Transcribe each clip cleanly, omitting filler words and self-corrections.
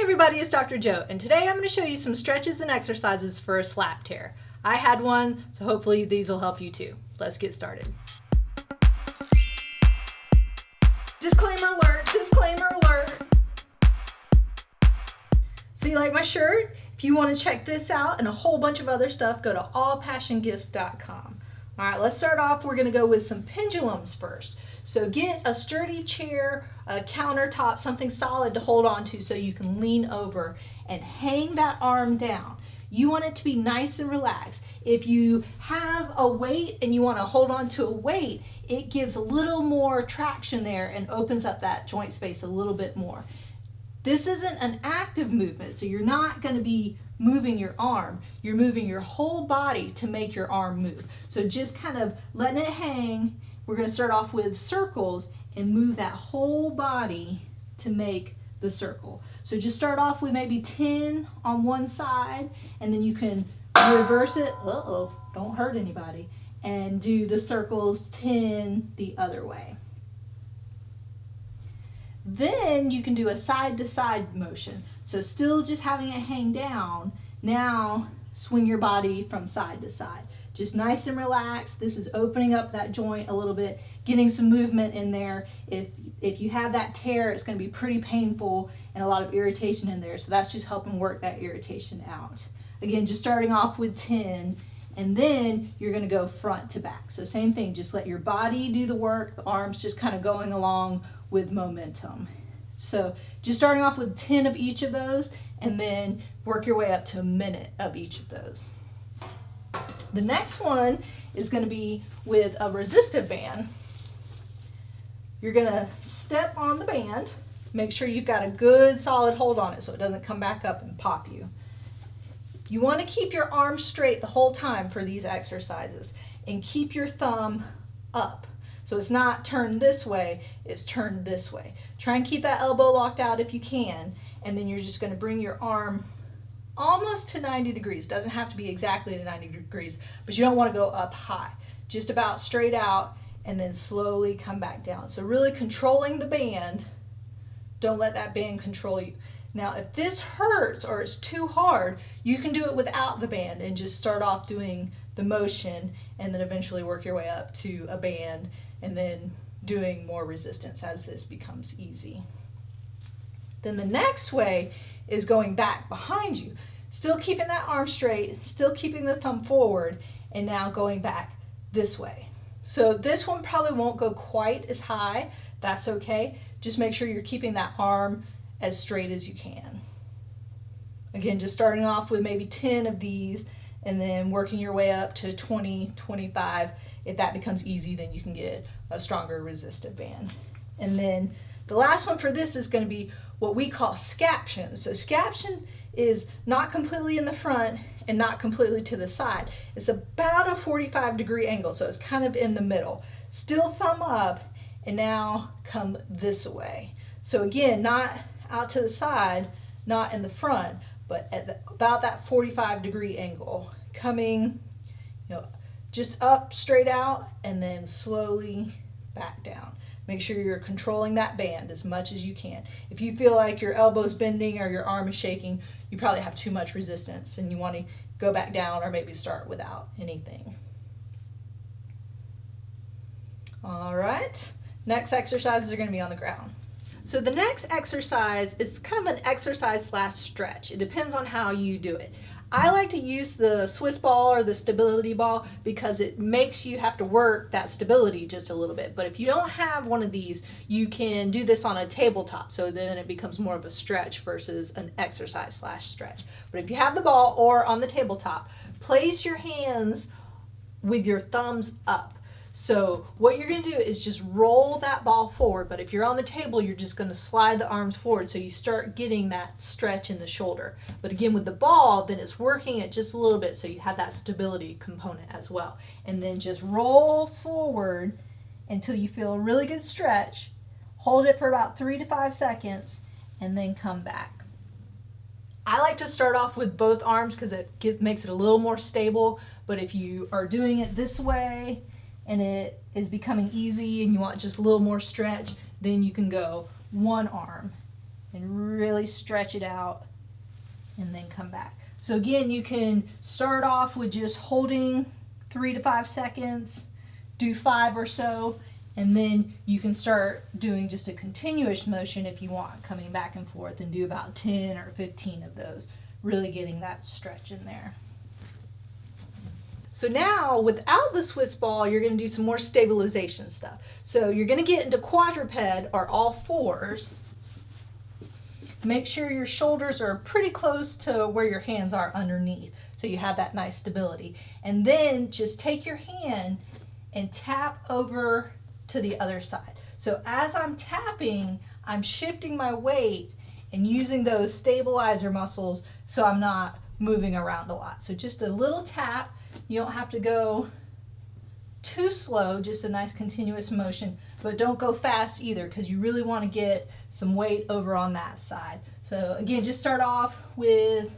everybody, it's Dr. Joe, and today I'm going to show you some stretches and exercises for a slap tear. I had one, so hopefully these will help you too. Let's get started. Disclaimer alert, disclaimer alert. So you like my shirt? If you want to check this out and a whole bunch of other stuff, go to allpassiongifts.com. All right, let's start off. We're going to go with some pendulums first. So get a sturdy chair, a countertop, something solid to hold on to so you can lean over and hang that arm down. You want it to be nice and relaxed. If you have a weight and you want to hold on to a weight, it gives a little more traction there and opens up that joint space a little bit more. This isn't an active movement, so you're not going to be moving your arm. You're moving your whole body to make your arm move. So just kind of letting it hang. We're going to start off with circles and move that whole body to make the circle. So just start off with maybe 10 on one side, and then you can reverse it, don't hurt anybody, and do the circles 10 the other way. Then you can do a side-to-side motion. So still just having it hang down, now swing your body from side to side. Just nice and relaxed. This is opening up that joint a little bit, getting some movement in there. If you have that tear, it's going to be pretty painful and a lot of irritation in there. So that's just helping work that irritation out. Again, just starting off with 10, and then you're going to go front to back. So same thing, just let your body do the work, the arms just kind of going along with momentum. So just starting off with 10 of each of those, and then work your way up to a minute of each of those. The next one is going to be with a resistive band. You're going to step on the band. Make sure you've got a good solid hold on it so it doesn't come back up and pop you. You want to keep your arms straight the whole time for these exercises and keep your thumb up. So it's not turned this way, it's turned this way. Try and keep that elbow locked out if you can, and then you're just going to bring your arm almost to 90 degrees. Doesn't have to be exactly to 90 degrees, but you don't want to go up high. Just about straight out and then slowly come back down. So really controlling the band. Don't let that band control you. Now, if this hurts or it's too hard, you can do it without the band and just start off doing the motion and then eventually work your way up to a band and then doing more resistance as this becomes easy. Then the next way is going back behind you. Still keeping that arm straight, still keeping the thumb forward, and now going back this way. So this one probably won't go quite as high. That's okay. Just make sure you're keeping that arm as straight as you can. Again, just starting off with maybe 10 of these and then working your way up to 20, 25. If that becomes easy, then you can get a stronger resistive band. And then the last one for this is going to be what we call scaption. So scaption is not completely in the front and not completely to the side. It's about a 45-degree angle, so it's kind of in the middle. Still thumb up, and now come this way. So again, not out to the side, not in the front, but at about that 45-degree angle. Coming, just up, straight out, and then slowly back down. Make sure you're controlling that band as much as you can. If you feel like your elbow's bending or your arm is shaking, you probably have too much resistance and you want to go back down or maybe start without anything. All right, next exercises are going to be on the ground. So the next exercise is kind of an exercise / stretch. It depends on how you do it. I like to use the Swiss ball or the stability ball because it makes you have to work that stability just a little bit. But if you don't have one of these, you can do this on a tabletop, so then it becomes more of a stretch versus an exercise / stretch. But if you have the ball or on the tabletop, place your hands with your thumbs up. So what you're going to do is just roll that ball forward, but if you're on the table, you're just going to slide the arms forward so you start getting that stretch in the shoulder. But again, with the ball, then it's working it just a little bit so you have that stability component as well. And then just roll forward until you feel a really good stretch. Hold it for about 3 to 5 seconds and then come back. I like to start off with both arms because it makes it a little more stable, but if you are doing it this way, and it is becoming easy and you want just a little more stretch, then you can go one arm and really stretch it out and then come back. So again, you can start off with just holding 3 to 5 seconds, do 5 or so, and then you can start doing just a continuous motion if you want, coming back and forth, and do about 10 or 15 of those, really getting that stretch in there. So now, without the Swiss ball, you're going to do some more stabilization stuff. So you're going to get into quadruped, or all fours. Make sure your shoulders are pretty close to where your hands are underneath, so you have that nice stability. And then just take your hand and tap over to the other side. So as I'm tapping, I'm shifting my weight and using those stabilizer muscles so I'm not moving around a lot. So just a little tap. You don't have to go too slow, just a nice continuous motion, but don't go fast either, because you really want to get some weight over on that side. So again, just start off with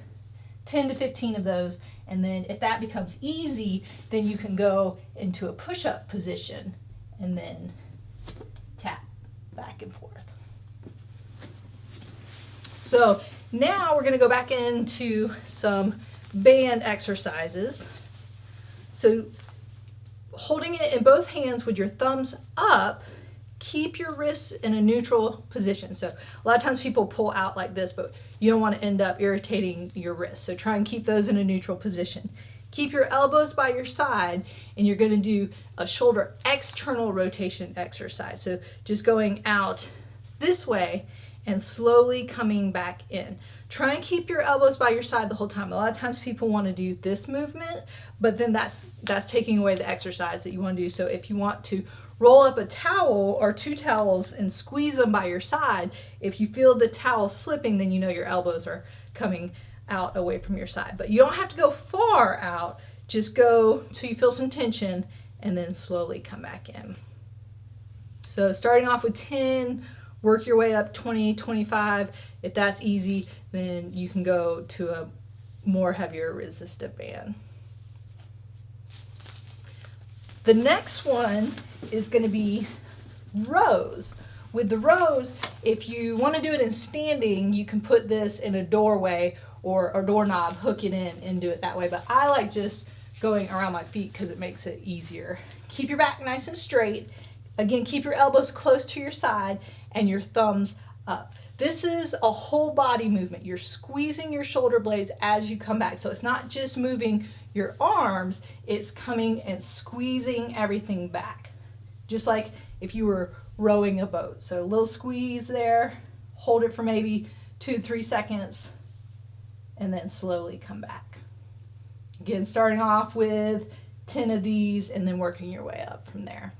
10 to 15 of those, and then if that becomes easy, then you can go into a push-up position and then tap back and forth. So now we're going to go back into some band exercises. So holding it in both hands with your thumbs up, keep your wrists in a neutral position. So a lot of times people pull out like this, but you don't want to end up irritating your wrists. So try and keep those in a neutral position. Keep your elbows by your side, and you're going to do a shoulder external rotation exercise. So just going out this way and slowly coming back in. Try and keep your elbows by your side the whole time. A lot of times people want to do this movement, but then that's taking away the exercise that you want to do. So if you want to roll up a towel or 2 towels and squeeze them by your side, if you feel the towel slipping, then you know your elbows are coming out away from your side. But you don't have to go far out. Just go till you feel some tension and then slowly come back in. So starting off with 10, work your way up 20, 25. If that's easy, then you can go to a more heavier resistive band. The next one is going to be rows. With the rows, if you want to do it in standing, you can put this in a doorway or a doorknob, hook it in and do it that way. But I like just going around my feet because it makes it easier. Keep your back nice and straight. Again, keep your elbows close to your side and your thumbs up. This is a whole body movement. You're squeezing your shoulder blades as you come back. So it's not just moving your arms, it's coming and squeezing everything back. Just like if you were rowing a boat. So a little squeeze there, hold it for maybe 2 to 3 seconds, and then slowly come back. Again, starting off with 10 of these and then working your way up from there.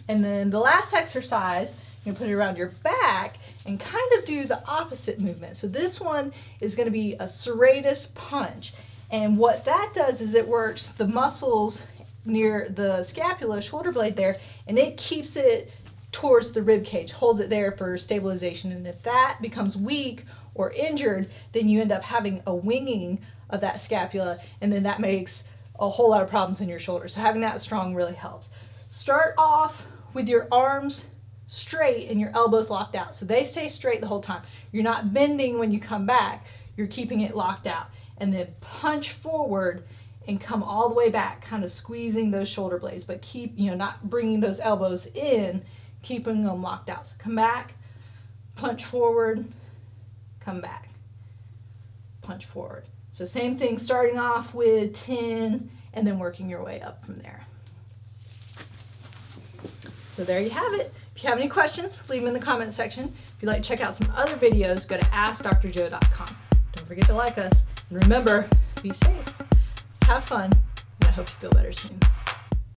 And then the last exercise, you're going to put it around your back and kind of do the opposite movement. So this one is going to be a serratus punch. And what that does is it works the muscles near the scapula, shoulder blade there, and it keeps it towards the rib cage, holds it there for stabilization. And if that becomes weak or injured, then you end up having a winging of that scapula, and then that makes a whole lot of problems in your shoulder. So having that strong really helps. Start off with your arms straight and your elbows locked out. So they stay straight the whole time. You're not bending when you come back, you're keeping it locked out. And then punch forward and come all the way back, kind of squeezing those shoulder blades, but keep, not bringing those elbows in, keeping them locked out. So come back, punch forward, come back, punch forward. So same thing, starting off with 10 and then working your way up from there. So there you have it. If you have any questions, leave them in the comment section. If you'd like to check out some other videos, go to AskDoctorJo.com. Don't forget to like us. And remember, be safe, have fun, and I hope you feel better soon.